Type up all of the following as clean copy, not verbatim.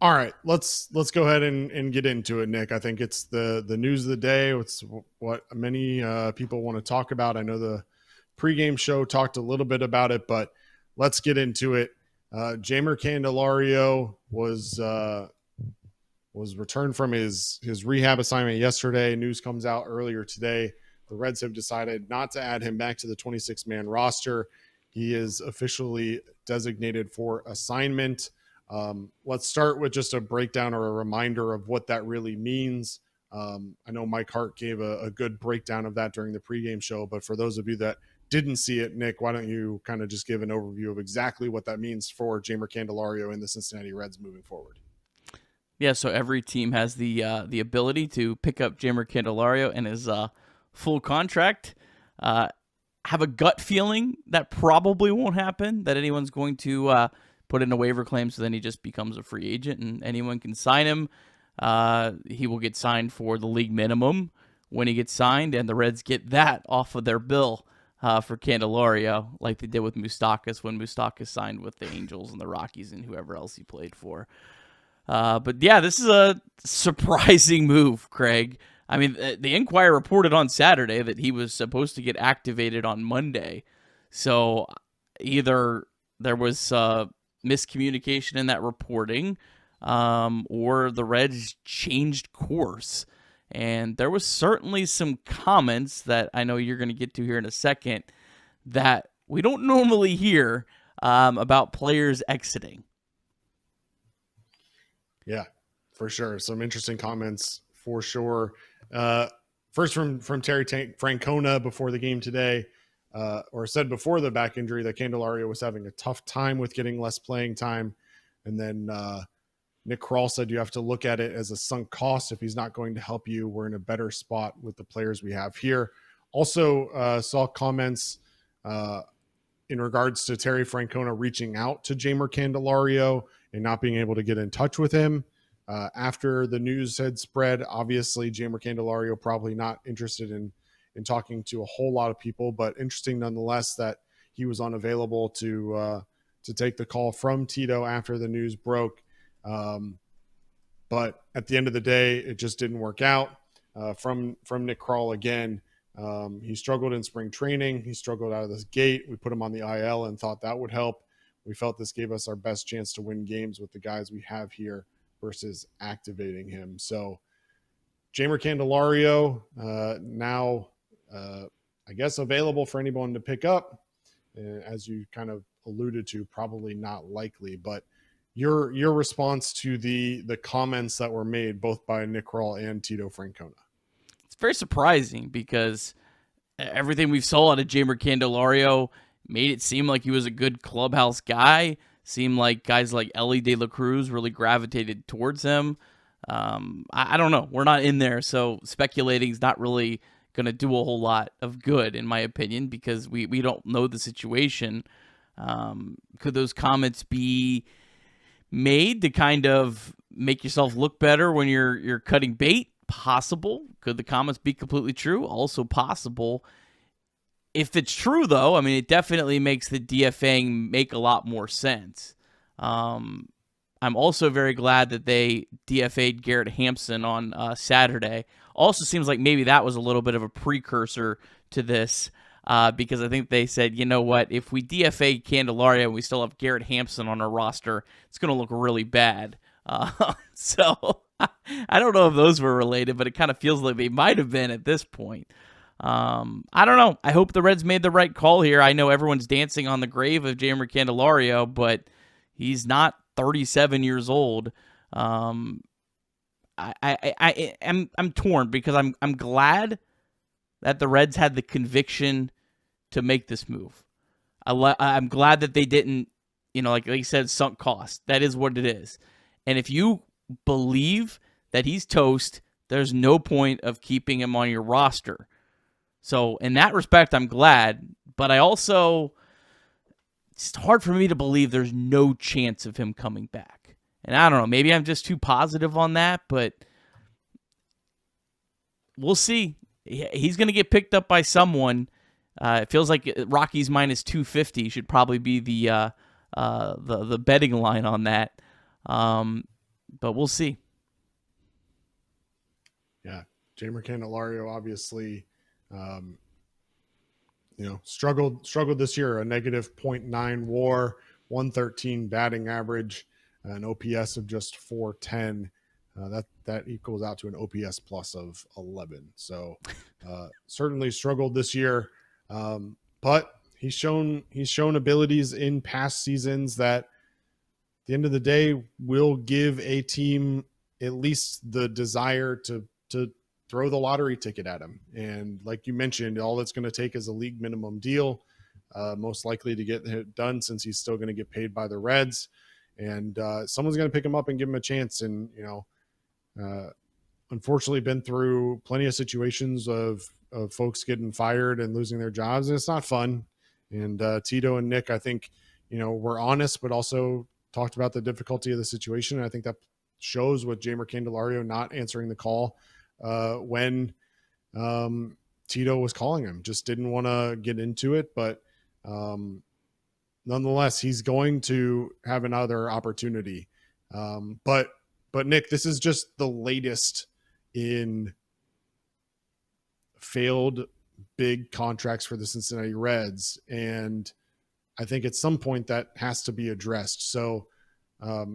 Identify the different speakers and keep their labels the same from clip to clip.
Speaker 1: All right, let's go ahead and get into it, Nick. I think it's the news of the day. It's what many people want to talk about. I know the pregame show talked a little bit about it, but let's get into it. Jeimer Candelario was returned from his rehab assignment yesterday. News comes out earlier today. The Reds have decided not to add him back to the 26-man roster. He is officially designated for assignment. Let's start with just a breakdown or a reminder of what that really means. I know Mike Hart gave a good breakdown of that during the pregame show, but for those of you that didn't see it, Nick, why don't you kind of just give an overview of exactly what that means for Jeimer Candelario and the Cincinnati Reds moving forward?
Speaker 2: Yeah, so every team has the ability to pick up Jeimer Candelario and his full contract. Have a gut feeling that probably won't happen, that anyone's going to put in a waiver claim, so then he just becomes a free agent and anyone can sign him. He will get signed for the league minimum when he gets signed, and the Reds get that off of their bill for Candelario, like they did with Moustakas when Moustakas signed with the Angels and the Rockies and whoever else he played for. But yeah, this is a surprising move, Craig. I mean, the Inquirer reported on Saturday that he was supposed to get activated on Monday. So either there was miscommunication in that reporting, or the Reds changed course. And there was certainly some comments that I know you're going to get to here in a second that we don't normally hear about players exiting.
Speaker 1: Yeah, for sure. Some interesting comments for sure. First from Terry Francona before the game today, or said before the back injury that Candelario was having a tough time with getting less playing time. And then Nick Krall said you have to look at it as a sunk cost. If he's not going to help you, we're in a better spot with the players we have here. Also saw comments in regards to Terry Francona reaching out to Jeimer Candelario and not being able to get in touch with him after the news had spread. Obviously, Jeimer Candelario probably not interested in talking to a whole lot of people, but interesting nonetheless that he was unavailable to take the call from Tito after the news broke. But at the end of the day, it just didn't work out. From Nick Krall again, he struggled in spring training. He struggled out of this gate. We put him on the IL and thought that would help. We felt this gave us our best chance to win games with the guys we have here versus activating him. So Jeimer Candelario now, I guess, available for anyone to pick up. As you kind of alluded to, probably not likely. But your response to the comments that were made both by Nick Krall and Tito Francona.
Speaker 2: It's very surprising because everything we saw out of Jeimer Candelario made it seem like he was a good clubhouse guy. Seemed like guys like Ellie De La Cruz really gravitated towards him. I don't know. We're not in there, so speculating is not really going to do a whole lot of good, in my opinion, because we don't know the situation. Could those comments be made to kind of make yourself look better when you're cutting bait? Possible. Could the comments be completely true? Also possible. If it's true, though, I mean, it definitely makes the DFAing make a lot more sense. I'm also very glad that they DFA'd Garrett Hampson on Saturday. Also seems like maybe that was a little bit of a precursor to this, because I think they said, you know what, if we DFA Candelario and we still have Garrett Hampson on our roster, it's going to look really bad. So I don't know if those were related, but it kind of feels like they might have been at this point. I don't know. I hope the Reds made the right call here. I know everyone's dancing on the grave of Jeimer Candelario, but he's not 37 years old. I'm torn because I'm glad that the Reds had the conviction to make this move. I'm glad that they didn't, like you said, sunk cost. That is what it is. And if you believe that he's toast, there's no point of keeping him on your roster. So in that respect, I'm glad, but it's hard for me to believe there's no chance of him coming back. And I don't know, maybe I'm just too positive on that, but we'll see. He's going to get picked up by someone. It feels like Rockies minus 250 should probably be the betting line on that. but we'll see.
Speaker 1: Yeah, Jeimer Candelario obviously, struggled this year. A negative .9 WAR, 113 batting average, an OPS of just 410. That equals out to an OPS plus of 11. So certainly struggled this year, but he's shown abilities in past seasons that, at the end of the day, will give a team at least the desire to throw the lottery ticket at him. And like you mentioned, all it's going to take is a league minimum deal, most likely to get it done, since he's still going to get paid by the Reds, and someone's going to pick him up and give him a chance. And unfortunately been through plenty of situations of folks getting fired and losing their jobs, and it's not fun. And Tito and Nick, I think, were honest, but also talked about the difficulty of the situation. And I think that shows with Jeimer Candelario not answering the call when Tito was calling him. Just didn't want to get into it, but nonetheless, he's going to have another opportunity. But Nick, this is just the latest in failed big contracts for the Cincinnati Reds, and I think at some point that has to be addressed. So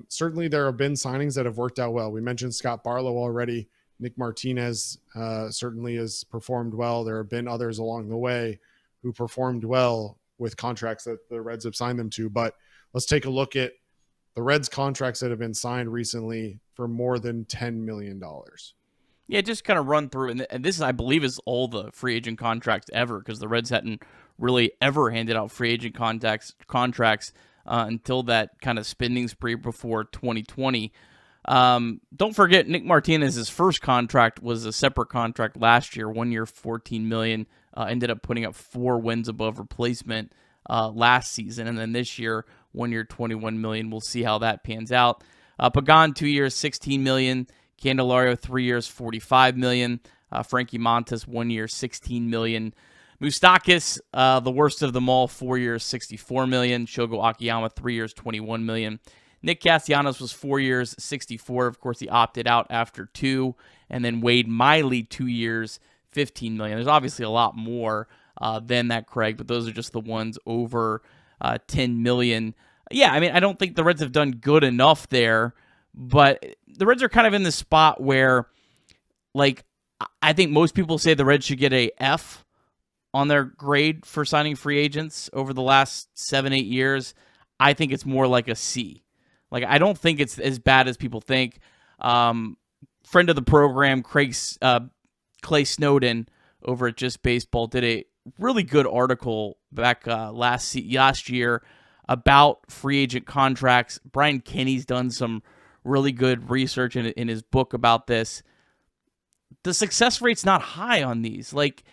Speaker 1: certainly there have been signings that have worked out well. We mentioned Scott Barlow already. Nick Martinez certainly has performed well. There have been others along the way who performed well with contracts that the Reds have signed them to. But let's take a look at the Reds contracts that have been signed recently for more than $10 million.
Speaker 2: Yeah, just kind of run through. And this, I believe, is all the free agent contracts ever, because the Reds hadn't really ever handed out free agent contracts until that kind of spending spree before 2020. Don't forget, Nick Martinez's first contract was a separate contract last year, 1 year, $14 million. Ended up putting up 4 wins above replacement last season, and then this year, 1 year, $21 million. We'll see how that pans out. Pagán, 2 years, $16 million. Candelario, 3 years, $45 million. Frankie Montas, 1 year, $16 million. Moustakas, the worst of them all, 4 years, $64 million. Shogo Akiyama, 3 years, $21 million. Nick Castellanos was 4 years, $64. Of course, he opted out after 2. And then Wade Miley, 2 years, $15 million. There's obviously a lot more than that, Craig, but those are just the ones over $10 million. Yeah, I mean, I don't think the Reds have done good enough there, but the Reds are kind of in the spot where, like, I think most people say the Reds should get a F on their grade for signing free agents over the last 7-8 years. I think it's more like a C. Like, I don't think it's as bad as people think. Friend of the program, Clay Snowden over at Just Baseball did a really good article back last year about free agent contracts. Brian Kenny's done some really good research in his book about this. The success rate's not high on these. Like,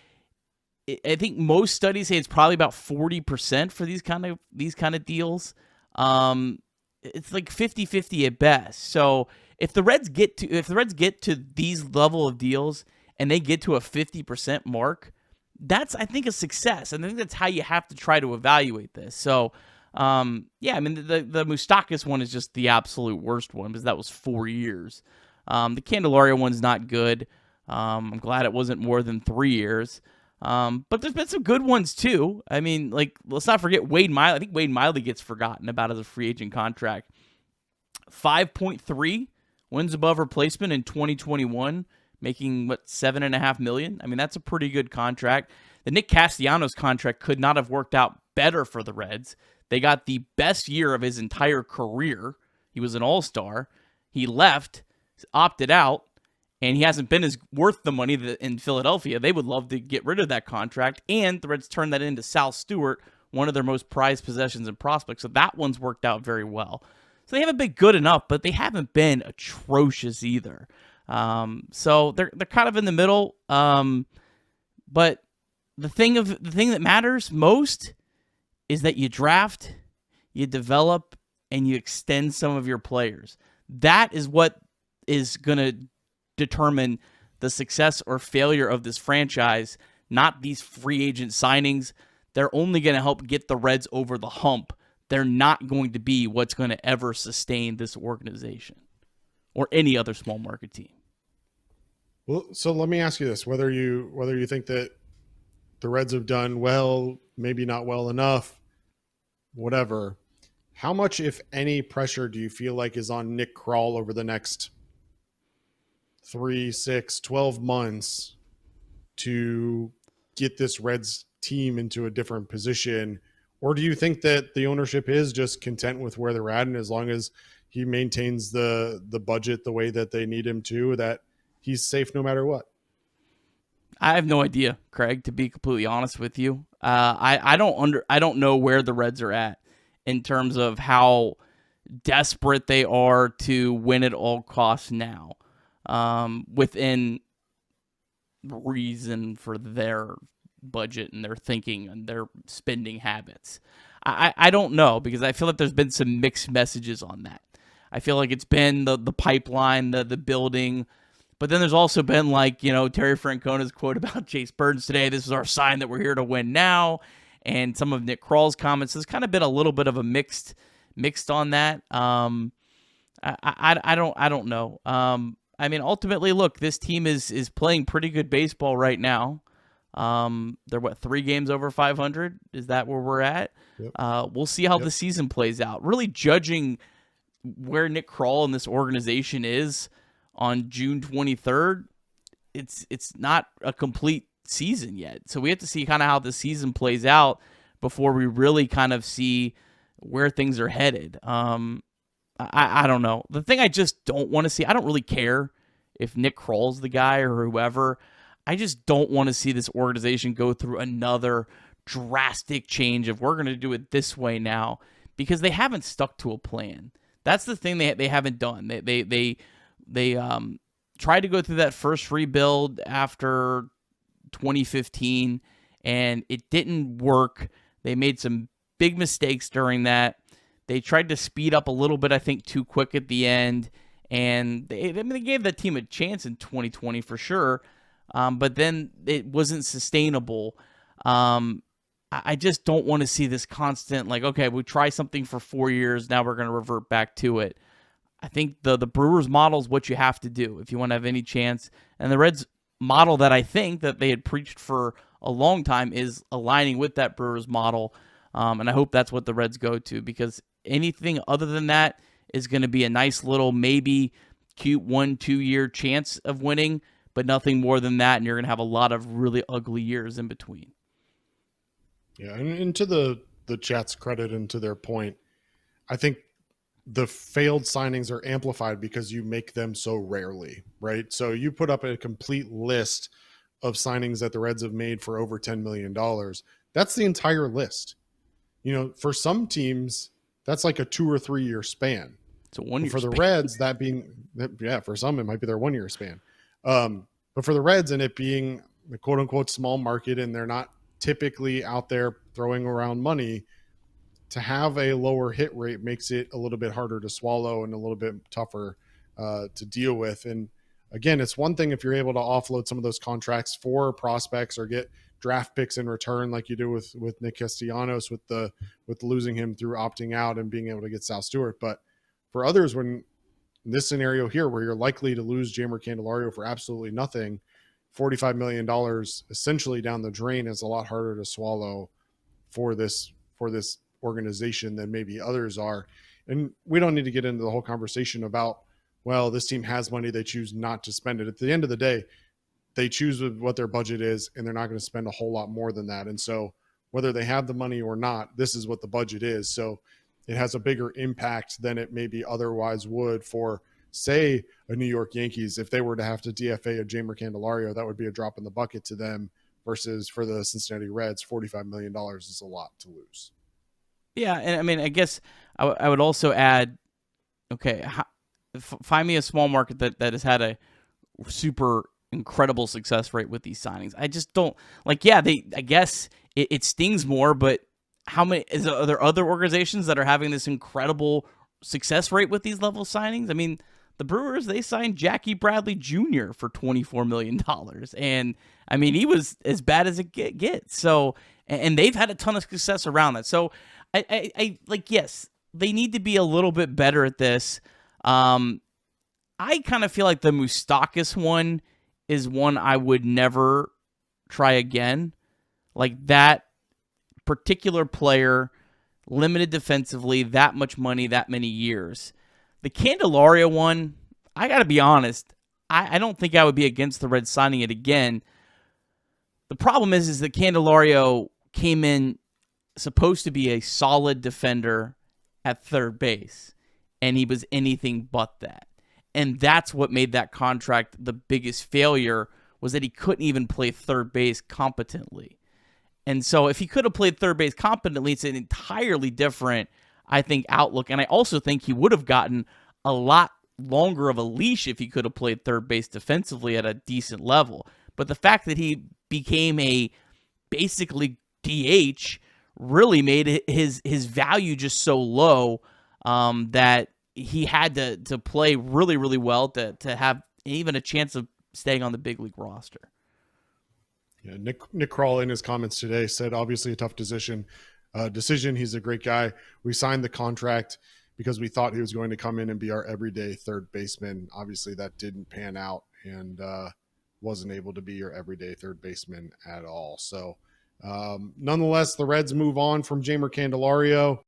Speaker 2: I think most studies say it's probably about 40% for these kind of deals. It's like 50-50 at best. So if the Reds get to these level of deals and they get to a 50% mark, that's, I think, a success. And I think that's how you have to try to evaluate this. So yeah, I mean, the Moustakas one is just the absolute worst one, because that was 4 years. The Candelario one's not good. I'm glad it wasn't more than 3 years. But there's been some good ones too. I mean, like, let's not forget Wade Miley. I think Wade Miley gets forgotten about as a free agent contract. 5.3 wins above replacement in 2021, making $7.5 million. I mean, that's a pretty good contract. The Nick Castellanos contract could not have worked out better for the Reds. They got the best year of his entire career. He was an all-star. He left, opted out, and he hasn't been as worth the money in Philadelphia. They would love to get rid of that contract, and the Reds turned that into Sal Stewart, one of their most prized possessions and prospects. So that one's worked out very well. So they haven't been good enough, but they haven't been atrocious either. So they're kind of in the middle. But the thing that matters most is that you draft, you develop, and you extend some of your players. That is what is going to determine the success or failure of this franchise, not these free agent signings. They're only going to help get the Reds over the hump. They're not going to be what's going to ever sustain this organization. or any other small market team.
Speaker 1: Well, so let me ask you this: whether you think that the Reds have done well, maybe not well enough, whatever. How much, if any, pressure do you feel like is on Nick Krall over the next 3, 6, 12 months to get this Reds team into a different position? Or do you think that the ownership is just content with where they're at, and as long as he maintains the budget the way that they need him to, that he's safe no matter what?
Speaker 2: I have no idea, Craig, to be completely honest with you. I don't know where the Reds are at in terms of how desperate they are to win at all costs now, within reason for their budget and their thinking and their spending habits. I don't know, because I feel like there's been some mixed messages on that. I feel like it's been the pipeline, the building. But then there's also been, like, Terry Francona's quote about Chase Burns today. This is our sign that we're here to win now. And some of Nick Krall's comments. There's kind of been a little bit of a mixed on that. I don't know. I mean, ultimately, look, this team is playing pretty good baseball right now. They're 3 games over 500? Is that where we're at? Yep. We'll see how the season plays out. Really judging where Nick Krall and this organization is on June 23rd, it's not a complete season yet. So we have to see kind of how the season plays out before we really kind of see where things are headed. I don't know. The thing I just don't want to see, I don't really care if Nick Krall's the guy or whoever. I just don't want to see this organization go through another drastic change of we're going to do it this way now, because they haven't stuck to a plan. That's the thing they haven't done. They tried to go through that first rebuild after 2015, and it didn't work. They made some big mistakes during that. They tried to speed up a little bit, I think, too quick at the end, and they gave that team a chance in 2020 for sure, but then it wasn't sustainable. I just don't want to see this constant, like, okay, we try something for 4 years, now we're going to revert back to it. I think the Brewers model is what you have to do if you want to have any chance. And the Reds model that I think that they had preached for a long time is aligning with that Brewers model. And I hope that's what the Reds go to, because anything other than that is going to be a nice little maybe cute 1-2 year chance of winning, but nothing more than that. And you're going to have a lot of really ugly years in between.
Speaker 1: Yeah. And to the chat's credit and to their point, I think the failed signings are amplified because you make them so rarely, right? So you put up a complete list of signings that the Reds have made for over $10 million. That's the entire list. For some teams, that's like a 2 or 3 year span.
Speaker 2: It's a 1 year
Speaker 1: for
Speaker 2: span.
Speaker 1: the Reds, for some, it might be their 1 year span. But for the Reds, and it being the quote unquote small market, and they're not typically out there throwing around money, to have a lower hit rate makes it a little bit harder to swallow and a little bit tougher to deal with. And again, it's one thing if you're able to offload some of those contracts for prospects or get draft picks in return, like you do with Nick Castellanos, with losing him through opting out and being able to get Sal Stewart. But for others, when in this scenario here, where you're likely to lose Jeimer Candelario for absolutely nothing, $45 million essentially down the drain is a lot harder to swallow for this organization than maybe others are. And we don't need to get into the whole conversation about, well, this team has money, they choose not to spend it. At the end of the day, they choose what their budget is, and they're not going to spend a whole lot more than that. And so whether they have the money or not, this is what the budget is. So it has a bigger impact than it maybe otherwise would for, say, a New York Yankees. If they were to have to DFA a Jeimer Candelario, that would be a drop in the bucket to them, versus for the Cincinnati Reds, $45 million is a lot to lose.
Speaker 2: Yeah, and I mean, I guess I would also add, okay, find me a small market that has had a super incredible success rate with these signings. I just don't, like, yeah, I guess it stings more, but how many, are there other organizations that are having this incredible success rate with these level signings? I mean, the Brewers, they signed Jackie Bradley Jr. for $24 million. And I mean, he was as bad as it gets. So, and they've had a ton of success around that. So I like, yes, they need to be a little bit better at this. I kind of feel like the Moustakas one is one I would never try again. Like that particular player, limited defensively, that much money, that many years. The Candelario one, I got to be honest, I don't think I would be against the Reds signing it again. The problem is that Candelario came in supposed to be a solid defender at third base, and he was anything but that. And that's what made that contract the biggest failure, was that he couldn't even play third base competently. And so if he could have played third base competently, it's an entirely different, I think, outlook. And I also think he would have gotten a lot longer of a leash if he could have played third base defensively at a decent level. But the fact that he became a basically DH really made his value just so low that he had to play really, really well to have even a chance of staying on the big league roster.
Speaker 1: Yeah, Nick Krall in his comments today said, obviously a tough decision. He's a great guy. We signed the contract because we thought he was going to come in and be our everyday third baseman. Obviously that didn't pan out, and wasn't able to be your everyday third baseman at all. So nonetheless, the Reds move on from Jeimer Candelario.